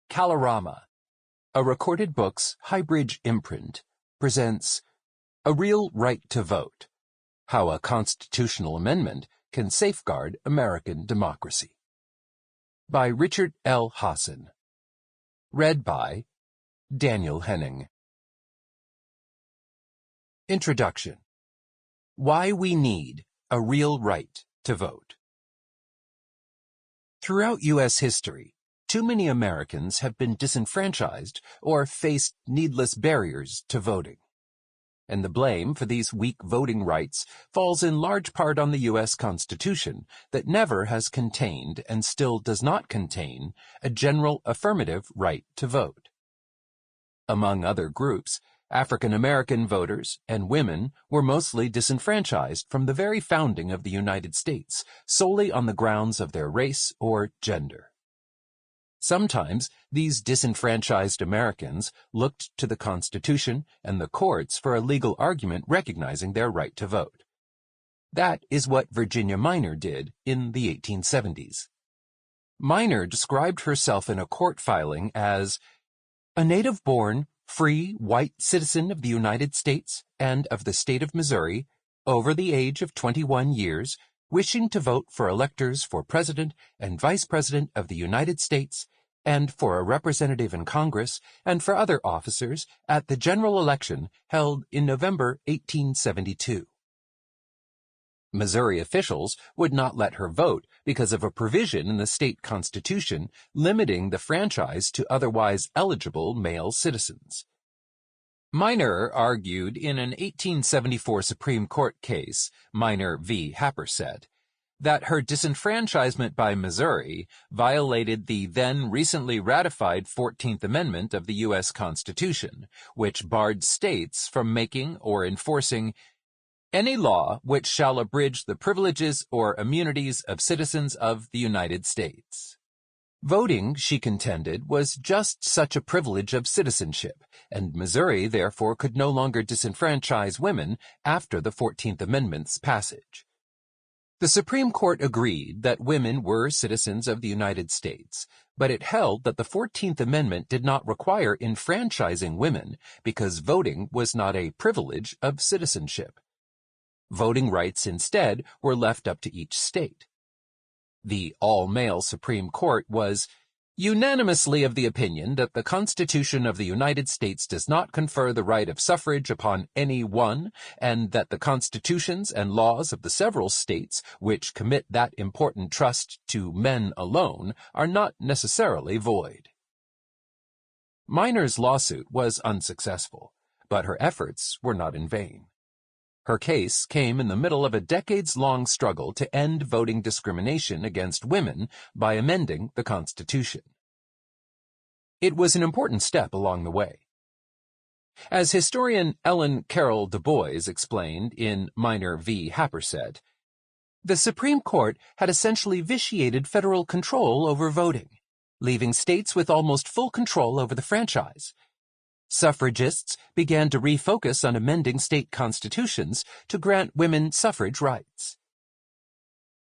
Kalorama, a Recorded Books Highbridge imprint, presents A Real Right to Vote: How a Constitutional Amendment Can Safeguard American Democracy, by Richard L. Hasen. Read by Daniel Henning. Introduction. Why we need a real right to vote. Throughout U.S. history, too many Americans have been disenfranchised or faced needless barriers to voting. And the blame for these weak voting rights falls in large part on the U.S. Constitution that never has contained and still does not contain a general affirmative right to vote. Among other groups, African American voters and women were mostly disenfranchised from the very founding of the United States solely on the grounds of their race or gender. Sometimes these disenfranchised Americans looked to the Constitution and the courts for a legal argument recognizing their right to vote. That is what Virginia Minor did in the 1870s. Minor described herself in a court filing as a native-born, free, white citizen of the United States and of the state of Missouri, over the age of 21 years, wishing to vote for electors for President and Vice President of the United States and for a representative in Congress and for other officers at the general election held in November 1872. Missouri officials would not let her vote because of a provision in the state constitution limiting the franchise to otherwise eligible male citizens. Minor argued in an 1874 Supreme Court case, Minor v. Happersett, that her disenfranchisement by Missouri violated the then recently ratified 14th Amendment of the U.S. Constitution, which barred states from making or enforcing any law which shall abridge the privileges or immunities of citizens of the United States. Voting, she contended, was just such a privilege of citizenship, and Missouri therefore could no longer disenfranchise women after the 14th Amendment's passage. The Supreme Court agreed that women were citizens of the United States, but it held that the 14th Amendment did not require enfranchising women because voting was not a privilege of citizenship. Voting rights instead were left up to each state. The all-male Supreme Court was unanimously of the opinion that the Constitution of the United States does not confer the right of suffrage upon any one, and that the constitutions and laws of the several states which commit that important trust to men alone are not necessarily void. Minor's lawsuit was unsuccessful, but her efforts were not in vain. Her case came in the middle of a decades-long struggle to end voting discrimination against women by amending the Constitution. It was an important step along the way. As historian Ellen Carroll Du Bois explained in Minor v. Happersett, the Supreme Court had essentially vitiated federal control over voting, leaving states with almost full control over the franchise. Suffragists began to refocus on amending state constitutions to grant women suffrage rights.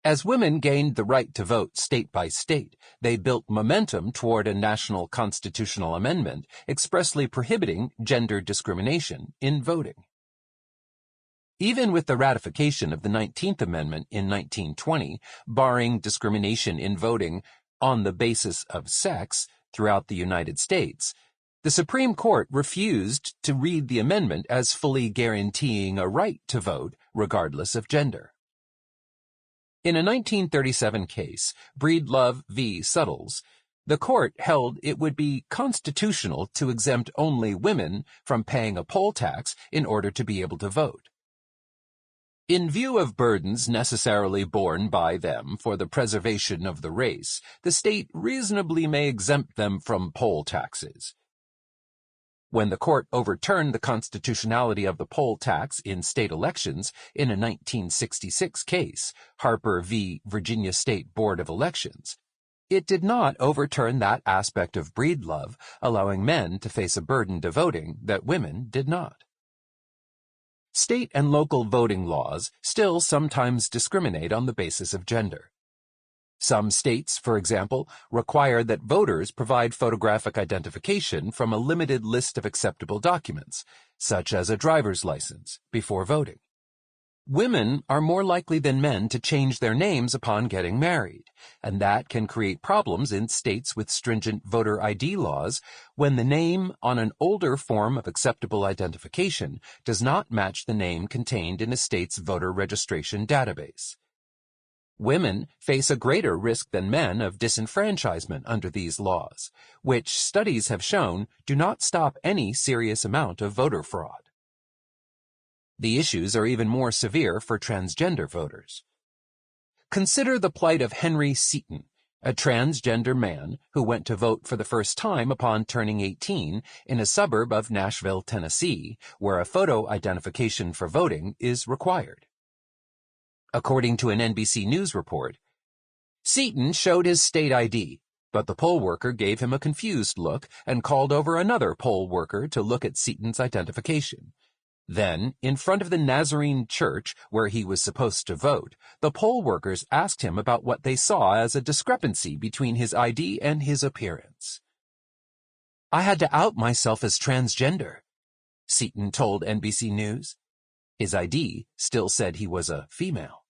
As women gained the right to vote state by state, they built momentum toward a national constitutional amendment expressly prohibiting gender discrimination in voting. Even with the ratification of the 19th Amendment in 1920, barring discrimination in voting on the basis of sex throughout the United States, the Supreme Court refused to read the amendment as fully guaranteeing a right to vote regardless of gender. In a 1937 case, Breedlove v. Suttles, the court held it would be constitutional to exempt only women from paying a poll tax in order to be able to vote. In view of burdens necessarily borne by them for the preservation of the race, the state reasonably may exempt them from poll taxes. When the court overturned the constitutionality of the poll tax in state elections in a 1966 case, Harper v. Virginia State Board of Elections, it did not overturn that aspect of Breedlove, allowing men to face a burden to voting that women did not. State and local voting laws still sometimes discriminate on the basis of gender. Some states, for example, require that voters provide photographic identification from a limited list of acceptable documents, such as a driver's license, before voting. Women are more likely than men to change their names upon getting married, and that can create problems in states with stringent voter ID laws when the name on an older form of acceptable identification does not match the name contained in a state's voter registration database. Women face a greater risk than men of disenfranchisement under these laws, which studies have shown do not stop any serious amount of voter fraud. The issues are even more severe for transgender voters. Consider the plight of Henry Seaton, a transgender man who went to vote for the first time upon turning 18 in a suburb of Nashville, Tennessee, where a photo identification for voting is required. According to an NBC News report, Seaton showed his state ID, but the poll worker gave him a confused look and called over another poll worker to look at Seaton's identification. Then, in front of the Nazarene church where he was supposed to vote, the poll workers asked him about what they saw as a discrepancy between his ID and his appearance. "I had to out myself as transgender," Seaton told NBC News. His ID still said he was a female.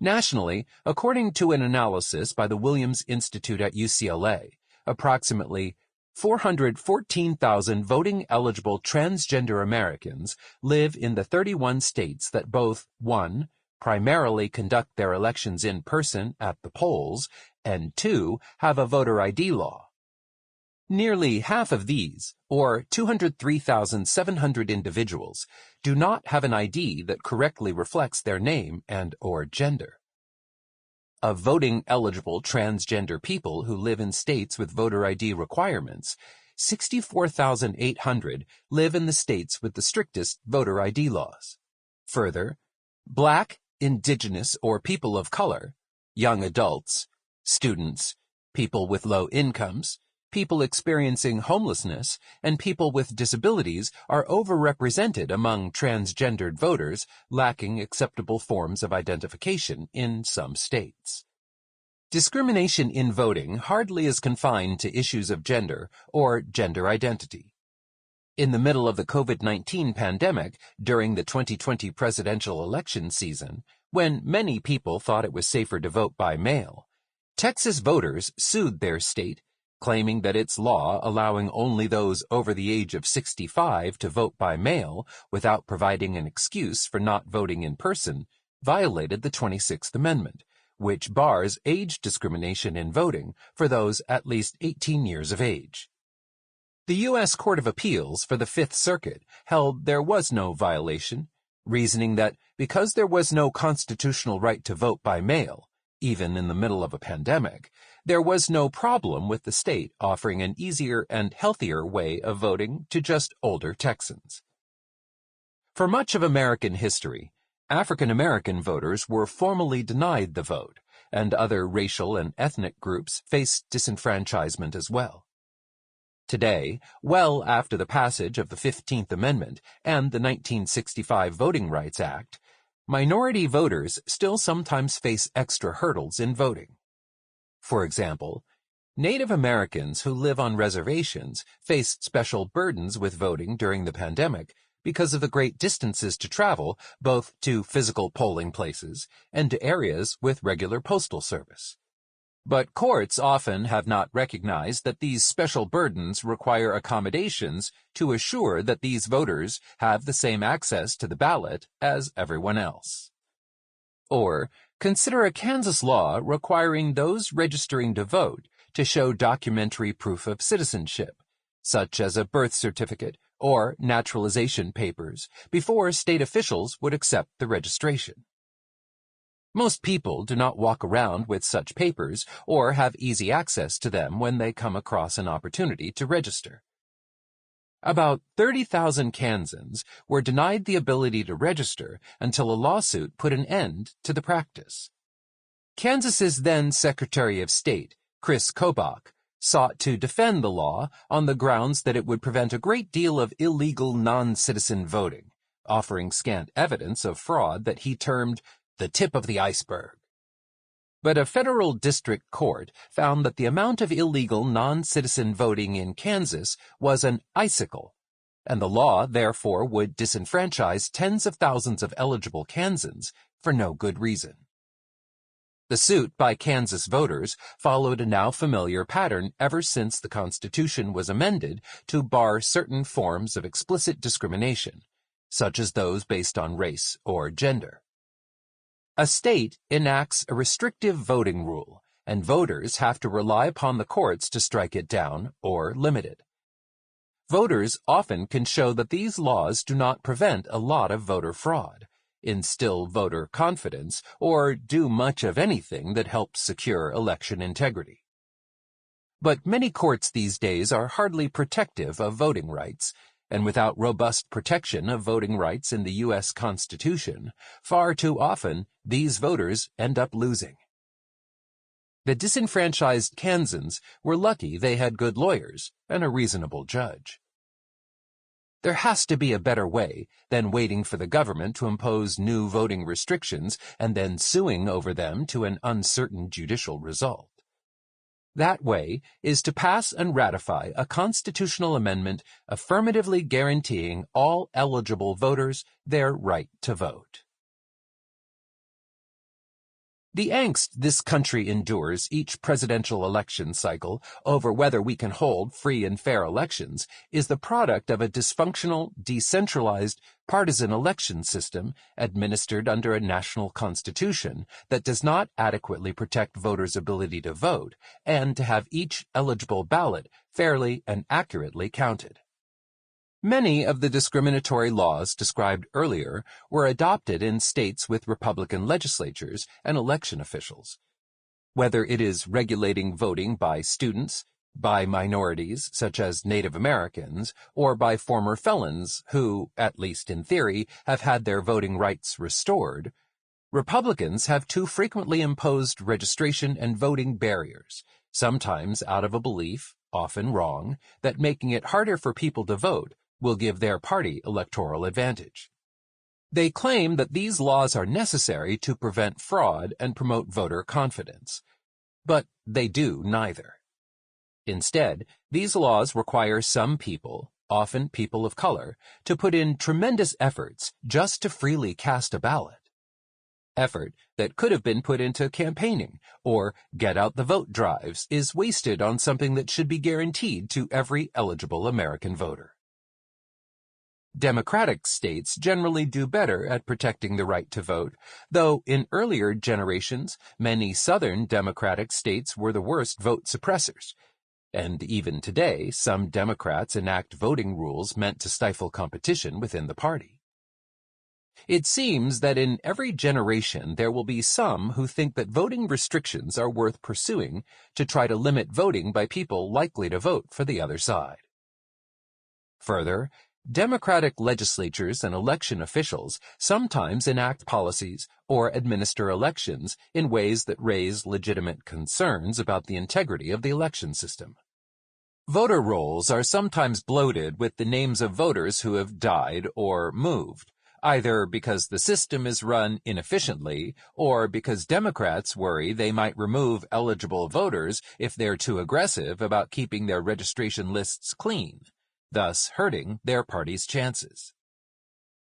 Nationally, according to an analysis by the Williams Institute at UCLA, approximately 414,000 voting-eligible transgender Americans live in the 31 states that both 1. Primarily conduct their elections in person at the polls, and 2. Have a voter ID law. Nearly half of these, or 203,700 individuals, do not have an ID that correctly reflects their name and/or gender. Of voting-eligible transgender people who live in states with voter ID requirements, 64,800 live in the states with the strictest voter ID laws. Further, Black, Indigenous, or people of color, young adults, students, people with low incomes, people experiencing homelessness, and people with disabilities are overrepresented among transgendered voters lacking acceptable forms of identification in some states. Discrimination in voting hardly is confined to issues of gender or gender identity. In the middle of the COVID-19 pandemic, during the 2020 presidential election season, when many people thought it was safer to vote by mail, Texas voters sued their state, claiming that its law allowing only those over the age of 65 to vote by mail without providing an excuse for not voting in person violated the 26th Amendment, which bars age discrimination in voting for those at least 18 years of age. The U.S. Court of Appeals for the Fifth Circuit held there was no violation, reasoning that because there was no constitutional right to vote by mail, even in the middle of a pandemic, there was no problem with the state offering an easier and healthier way of voting to just older Texans. For much of American history, African American voters were formally denied the vote, and other racial and ethnic groups faced disenfranchisement as well. Today, well after the passage of the 15th Amendment and the 1965 Voting Rights Act, minority voters still sometimes face extra hurdles in voting. For example, Native Americans who live on reservations face special burdens with voting during the pandemic because of the great distances to travel both to physical polling places and to areas with regular postal service. But courts often have not recognized that these special burdens require accommodations to assure that these voters have the same access to the ballot as everyone else. Or, consider a Kansas law requiring those registering to vote to show documentary proof of citizenship, such as a birth certificate or naturalization papers, before state officials would accept the registration. Most people do not walk around with such papers or have easy access to them when they come across an opportunity to register. About 30,000 Kansans were denied the ability to register until a lawsuit put an end to the practice. Kansas's then Secretary of State, Chris Kobach, sought to defend the law on the grounds that it would prevent a great deal of illegal non-citizen voting, offering scant evidence of fraud that he termed the tip of the iceberg. But a federal district court found that the amount of illegal non-citizen voting in Kansas was an icicle, and the law therefore would disenfranchise tens of thousands of eligible Kansans for no good reason. The suit by Kansas voters followed a now familiar pattern ever since the Constitution was amended to bar certain forms of explicit discrimination, such as those based on race or gender. A state enacts a restrictive voting rule, and voters have to rely upon the courts to strike it down or limit it. Voters often can show that these laws do not prevent a lot of voter fraud, instill voter confidence, or do much of anything that helps secure election integrity. But many courts these days are hardly protective of voting rights, and without robust protection of voting rights in the U.S. Constitution, far too often these voters end up losing. The disenfranchised Kansans were lucky they had good lawyers and a reasonable judge. There has to be a better way than waiting for the government to impose new voting restrictions and then suing over them to an uncertain judicial result. That way is to pass and ratify a constitutional amendment affirmatively guaranteeing all eligible voters their right to vote. The angst this country endures each presidential election cycle over whether we can hold free and fair elections is the product of a dysfunctional, decentralized, partisan election system administered under a national constitution that does not adequately protect voters' ability to vote and to have each eligible ballot fairly and accurately counted. Many of the discriminatory laws described earlier were adopted in states with Republican legislatures and election officials. Whether it is regulating voting by students, by minorities such as Native Americans, or by former felons who, at least in theory, have had their voting rights restored, Republicans have too frequently imposed registration and voting barriers, sometimes out of a belief, often wrong, that making it harder for people to vote will give their party electoral advantage. They claim that these laws are necessary to prevent fraud and promote voter confidence, but they do neither. Instead, these laws require some people, often people of color, to put in tremendous efforts just to freely cast a ballot. Effort that could have been put into campaigning or get-out-the-vote drives is wasted on something that should be guaranteed to every eligible American voter. Democratic states generally do better at protecting the right to vote, though in earlier generations, many Southern Democratic states were the worst vote suppressors, and even today, some Democrats enact voting rules meant to stifle competition within the party. It seems that in every generation there will be some who think that voting restrictions are worth pursuing to try to limit voting by people likely to vote for the other side. Further, Democratic legislatures and election officials sometimes enact policies or administer elections in ways that raise legitimate concerns about the integrity of the election system. Voter rolls are sometimes bloated with the names of voters who have died or moved, either because the system is run inefficiently or because Democrats worry they might remove eligible voters if they're too aggressive about keeping their registration lists clean, thus hurting their party's chances.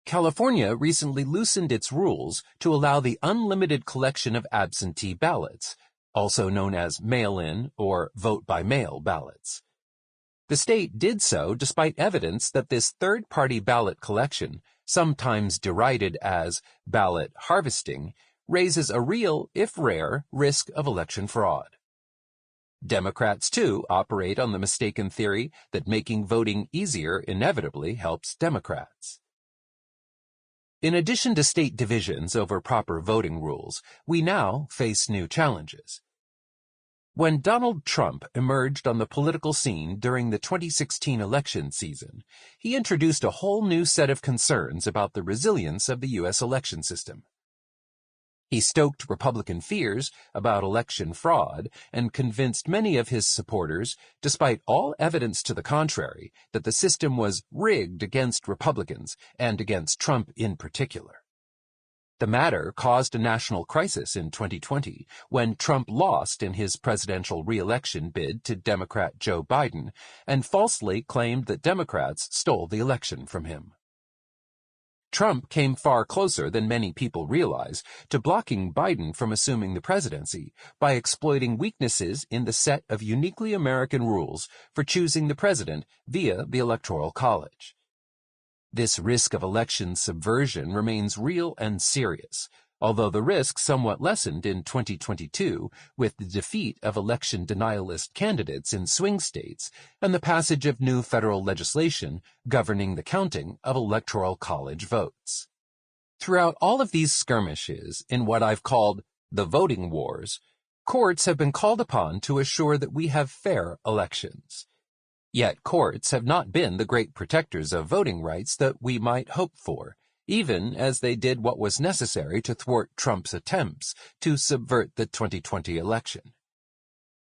California recently loosened its rules to allow the unlimited collection of absentee ballots, also known as mail-in or vote-by-mail ballots. The state did so despite evidence that this third-party ballot collection, sometimes derided as ballot harvesting, raises a real, if rare, risk of election fraud. Democrats, too, operate on the mistaken theory that making voting easier inevitably helps Democrats. In addition to state divisions over proper voting rules, we now face new challenges. When Donald Trump emerged on the political scene during the 2016 election season, he introduced a whole new set of concerns about the resilience of the U.S. election system. He stoked Republican fears about election fraud and convinced many of his supporters, despite all evidence to the contrary, that the system was rigged against Republicans and against Trump in particular. The matter caused a national crisis in 2020 when Trump lost in his presidential re-election bid to Democrat Joe Biden and falsely claimed that Democrats stole the election from him. Trump came far closer than many people realize to blocking Biden from assuming the presidency by exploiting weaknesses in the set of uniquely American rules for choosing the president via the Electoral College. This risk of election subversion remains real and serious, although the risk somewhat lessened in 2022 with the defeat of election denialist candidates in swing states and the passage of new federal legislation governing the counting of Electoral College votes. Throughout all of these skirmishes in what I've called the voting wars, courts have been called upon to assure that we have fair elections. Yet courts have not been the great protectors of voting rights that we might hope for, even as they did what was necessary to thwart Trump's attempts to subvert the 2020 election.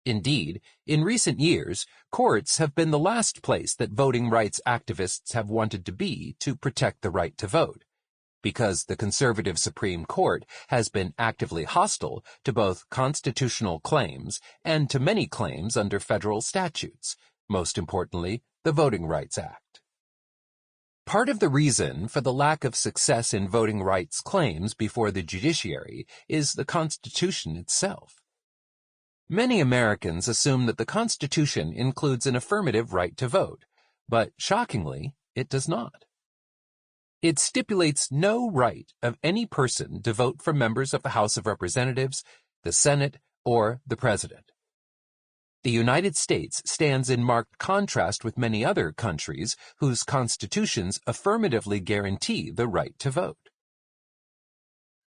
Indeed, in recent years, courts have been the last place that voting rights activists have wanted to be to protect the right to vote, because the conservative Supreme Court has been actively hostile to both constitutional claims and to many claims under federal statutes, most importantly, the Voting Rights Act. Part of the reason for the lack of success in voting rights claims before the judiciary is the Constitution itself. Many Americans assume that the Constitution includes an affirmative right to vote, but shockingly, it does not. It stipulates no right of any person to vote for members of the House of Representatives, the Senate, or the President. The United States stands in marked contrast with many other countries whose constitutions affirmatively guarantee the right to vote.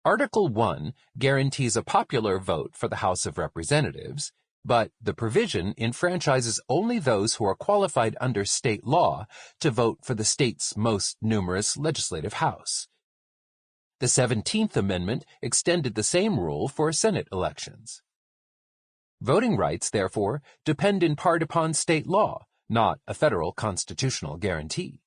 Article 1 guarantees a popular vote for the House of Representatives, but the provision enfranchises only those who are qualified under state law to vote for the state's most numerous legislative house. The 17th Amendment extended the same rule for Senate elections. Voting rights, therefore, depend in part upon state law, not a federal constitutional guarantee.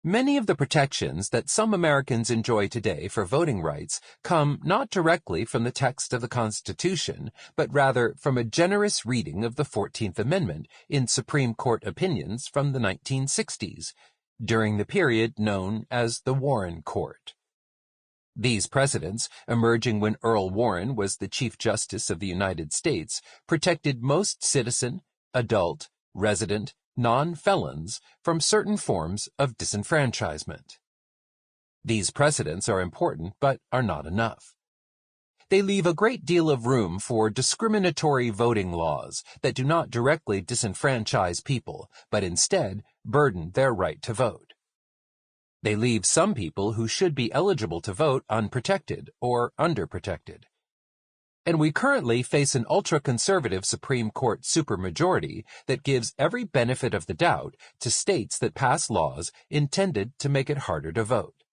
Many of the protections that some Americans enjoy today for voting rights come not directly from the text of the Constitution, but rather from a generous reading of the 14th Amendment in Supreme Court opinions from the 1960s, during the period known as the Warren Court. These precedents, emerging when Earl Warren was the Chief Justice of the United States, protected most citizen, adult, resident, non-felons from certain forms of disenfranchisement. These precedents are important but are not enough. They leave a great deal of room for discriminatory voting laws that do not directly disenfranchise people, but instead burden their right to vote. They leave some people who should be eligible to vote unprotected or underprotected. And we currently face an ultra-conservative Supreme Court supermajority that gives every benefit of the doubt to states that pass laws intended to make it harder to vote.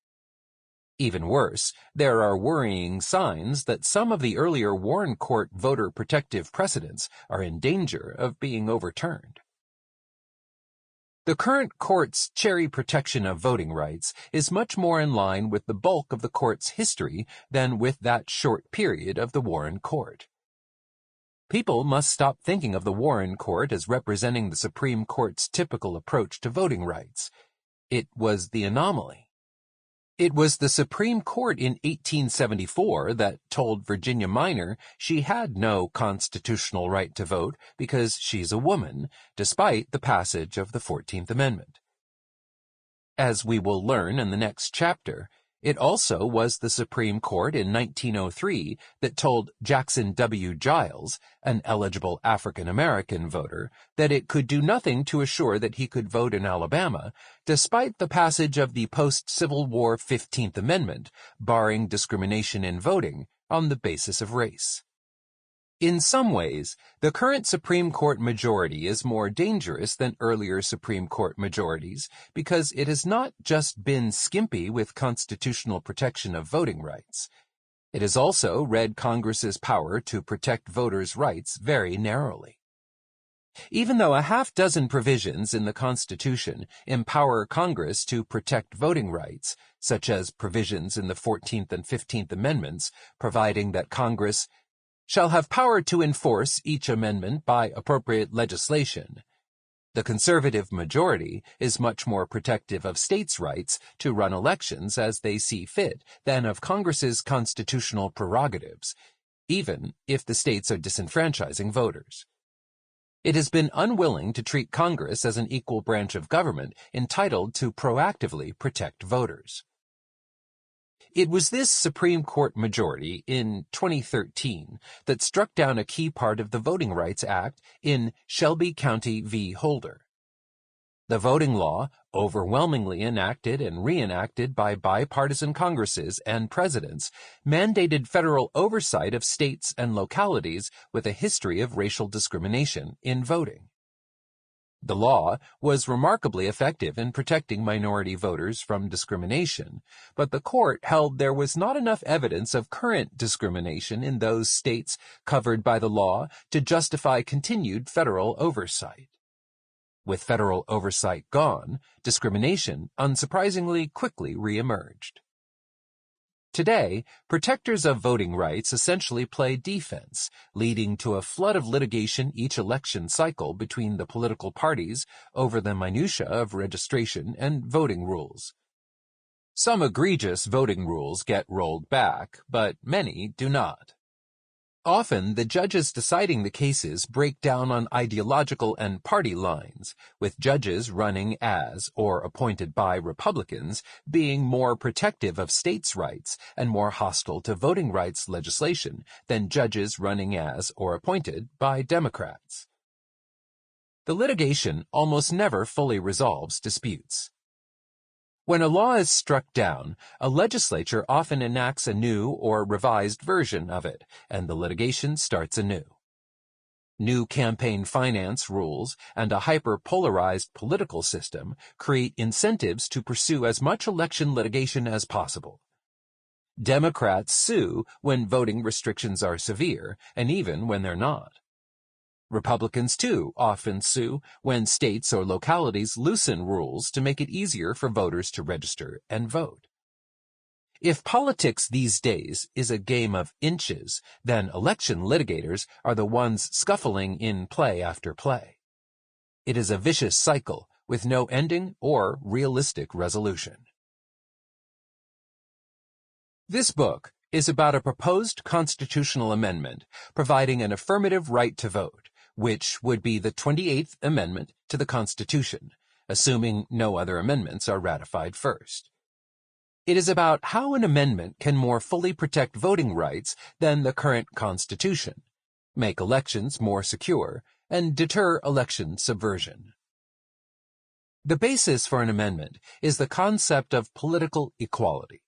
Even worse, there are worrying signs that some of the earlier Warren Court voter protective precedents are in danger of being overturned. The current court's cherry protection of voting rights is much more in line with the bulk of the court's history than with that short period of the Warren Court. People must stop thinking of the Warren Court as representing the Supreme Court's typical approach to voting rights. It was the anomaly. It was the Supreme Court in 1874 that told Virginia Minor she had no constitutional right to vote because she's a woman, despite the passage of the 14th Amendment. As we will learn in the next chapter, it also was the Supreme Court in 1903 that told Jackson W. Giles, an eligible African-American voter, that it could do nothing to assure that he could vote in Alabama, despite the passage of the post-Civil War 15th Amendment, barring discrimination in voting on the basis of race. In some ways, the current Supreme Court majority is more dangerous than earlier Supreme Court majorities because it has not just been skimpy with constitutional protection of voting rights. It has also read Congress's power to protect voters' rights very narrowly. Even though a half-dozen provisions in the Constitution empower Congress to protect voting rights, such as provisions in the 14th and 15th Amendments, providing that Congress shall have power to enforce each amendment by appropriate legislation, the conservative majority is much more protective of states' rights to run elections as they see fit than of Congress's constitutional prerogatives, even if the states are disenfranchising voters. It has been unwilling to treat Congress as an equal branch of government entitled to proactively protect voters. It was this Supreme Court majority in 2013 that struck down a key part of the Voting Rights Act in Shelby County v. Holder. The voting law, overwhelmingly enacted and reenacted by bipartisan Congresses and presidents, mandated federal oversight of states and localities with a history of racial discrimination in voting. The law was remarkably effective in protecting minority voters from discrimination, but the court held there was not enough evidence of current discrimination in those states covered by the law to justify continued federal oversight. With federal oversight gone, discrimination, unsurprisingly, quickly reemerged. Today, protectors of voting rights essentially play defense, leading to a flood of litigation each election cycle between the political parties over the minutiae of registration and voting rules. Some egregious voting rules get rolled back, but many do not. Often, the judges deciding the cases break down on ideological and party lines, with judges running as or appointed by Republicans being more protective of states' rights and more hostile to voting rights legislation than judges running as or appointed by Democrats. The litigation almost never fully resolves disputes. When a law is struck down, a legislature often enacts a new or revised version of it, and the litigation starts anew. New campaign finance rules and a hyper-polarized political system create incentives to pursue as much election litigation as possible. Democrats sue when voting restrictions are severe, and even when they're not. Republicans, too, often sue when states or localities loosen rules to make it easier for voters to register and vote. If politics these days is a game of inches, then election litigators are the ones scuffling in play after play. It is a vicious cycle with no ending or realistic resolution. This book is about a proposed constitutional amendment providing an affirmative right to vote, which would be the 28th Amendment to the Constitution, assuming no other amendments are ratified first. It is about how an amendment can more fully protect voting rights than the current Constitution, make elections more secure, and deter election subversion. The basis for an amendment is the concept of political equality.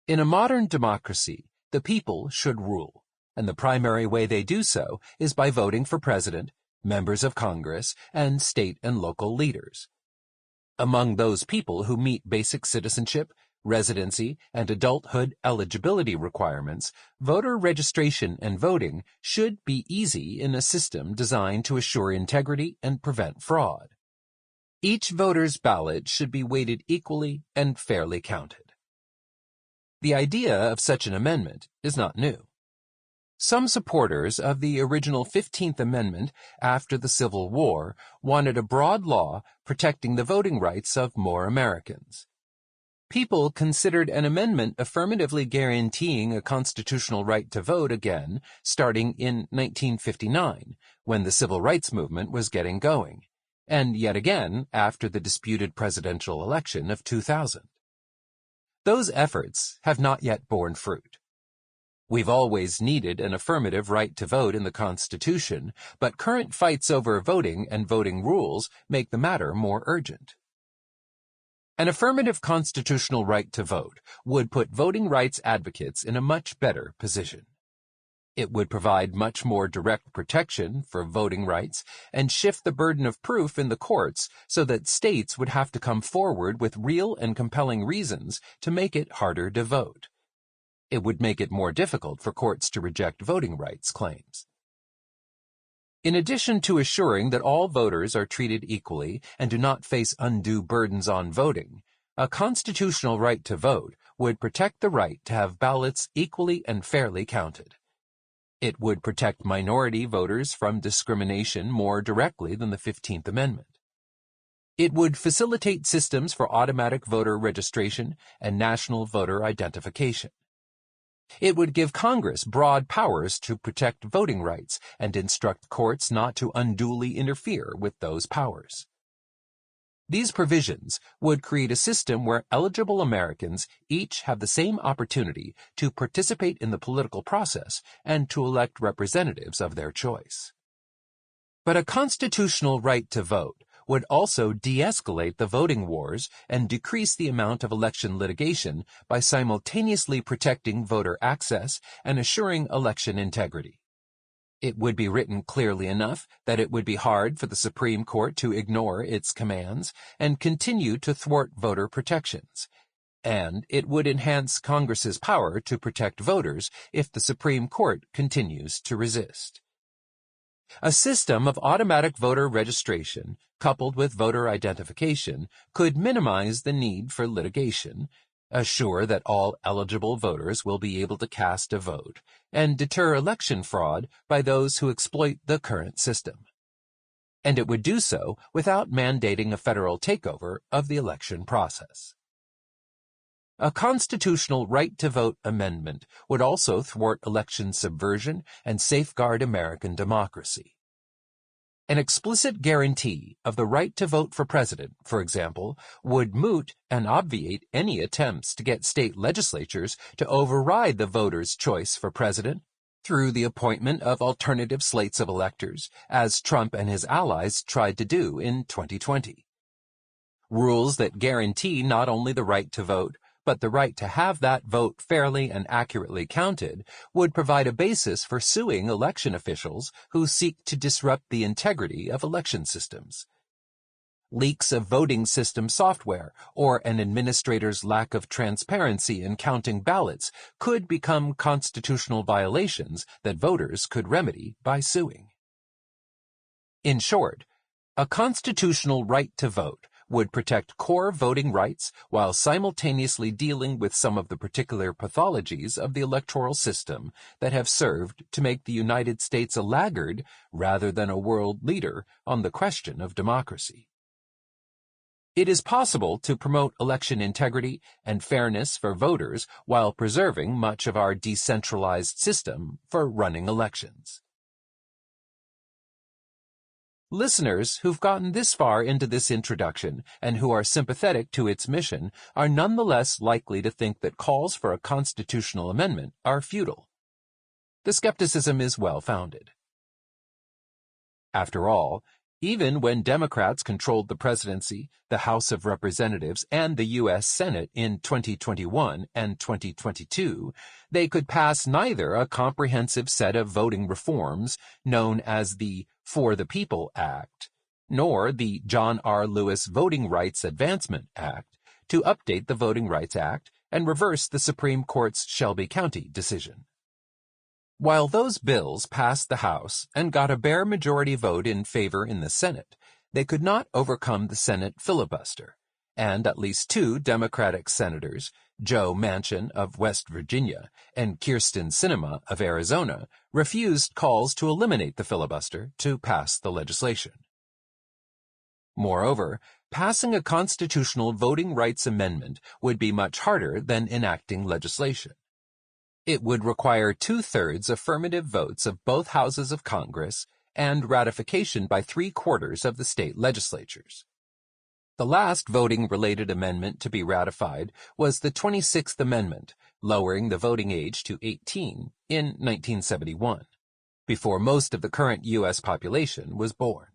In a modern democracy, the people should rule, and the primary way they do so is by voting for president, members of Congress, and state and local leaders. Among those people who meet basic citizenship, residency, and adulthood eligibility requirements, voter registration and voting should be easy in a system designed to assure integrity and prevent fraud. Each voter's ballot should be weighted equally and fairly counted. The idea of such an amendment is not new. Some supporters of the original 15th Amendment after the Civil War wanted a broad law protecting the voting rights of more Americans. People considered an amendment affirmatively guaranteeing a constitutional right to vote again starting in 1959, when the civil rights movement was getting going, and yet again after the disputed presidential election of 2000. Those efforts have not yet borne fruit. We've always needed an affirmative right to vote in the Constitution, but current fights over voting and voting rules make the matter more urgent. An affirmative constitutional right to vote would put voting rights advocates in a much better position. It would provide much more direct protection for voting rights and shift the burden of proof in the courts so that states would have to come forward with real and compelling reasons to make it harder to vote. It would make it more difficult for courts to reject voting rights claims. In addition to assuring that all voters are treated equally and do not face undue burdens on voting, a constitutional right to vote would protect the right to have ballots equally and fairly counted. It would protect minority voters from discrimination more directly than the 15th Amendment. It would facilitate systems for automatic voter registration and national voter identification. It would give Congress broad powers to protect voting rights and instruct courts not to unduly interfere with those powers. These provisions would create a system where eligible Americans each have the same opportunity to participate in the political process and to elect representatives of their choice. But a constitutional right to vote would also de-escalate the voting wars and decrease the amount of election litigation by simultaneously protecting voter access and assuring election integrity. It would be written clearly enough that it would be hard for the Supreme Court to ignore its commands and continue to thwart voter protections, and it would enhance Congress's power to protect voters if the Supreme Court continues to resist. A system of automatic voter registration, coupled with voter identification, could minimize the need for litigation, assure that all eligible voters will be able to cast a vote, and deter election fraud by those who exploit the current system. And it would do so without mandating a federal takeover of the election process. A constitutional right-to-vote amendment would also thwart election subversion and safeguard American democracy. An explicit guarantee of the right to vote for president, for example, would moot and obviate any attempts to get state legislatures to override the voters' choice for president through the appointment of alternative slates of electors, as Trump and his allies tried to do in 2020. Rules that guarantee not only the right to vote, but the right to have that vote fairly and accurately counted would provide a basis for suing election officials who seek to disrupt the integrity of election systems. Leaks of voting system software or an administrator's lack of transparency in counting ballots could become constitutional violations that voters could remedy by suing. In short, a constitutional right to vote would protect core voting rights while simultaneously dealing with some of the particular pathologies of the electoral system that have served to make the United States a laggard rather than a world leader on the question of democracy. It is possible to promote election integrity and fairness for voters while preserving much of our decentralized system for running elections. Listeners who've gotten this far into this introduction and who are sympathetic to its mission are nonetheless likely to think that calls for a constitutional amendment are futile. The skepticism is well-founded. After all, even when Democrats controlled the presidency, the House of Representatives, and the U.S. Senate in 2021 and 2022, they could pass neither a comprehensive set of voting reforms known as the For the People Act, nor the John R. Lewis Voting Rights Advancement Act to update the Voting Rights Act and reverse the Supreme Court's Shelby County decision. While those bills passed the House and got a bare majority vote in favor in the Senate, they could not overcome the Senate filibuster, and at least two Democratic senators, Joe Manchin of West Virginia and Kyrsten Sinema of Arizona, refused calls to eliminate the filibuster to pass the legislation. Moreover, passing a constitutional voting rights amendment would be much harder than enacting legislation. It would require 2/3 affirmative votes of both houses of Congress and ratification by 3/4 of the state legislatures. The last voting-related amendment to be ratified was the 26th Amendment, lowering the voting age to 18 in 1971, before most of the current U.S. population was born.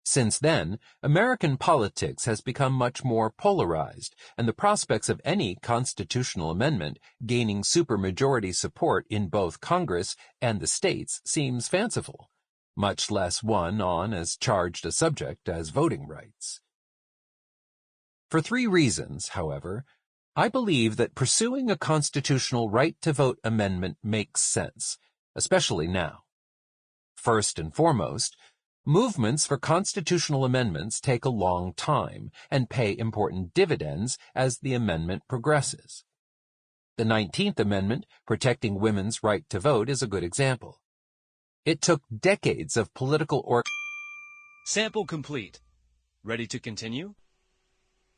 Since then, American politics has become much more polarized, and the prospects of any constitutional amendment gaining supermajority support in both Congress and the states seems fanciful, much less one on as charged a subject as voting rights. For 3 reasons, however, I believe that pursuing a constitutional right-to-vote amendment makes sense, especially now. First and foremost, movements for constitutional amendments take a long time and pay important dividends as the amendment progresses. The 19th Amendment, protecting women's right to vote, is a good example. It took decades of political Sample complete. Ready to continue?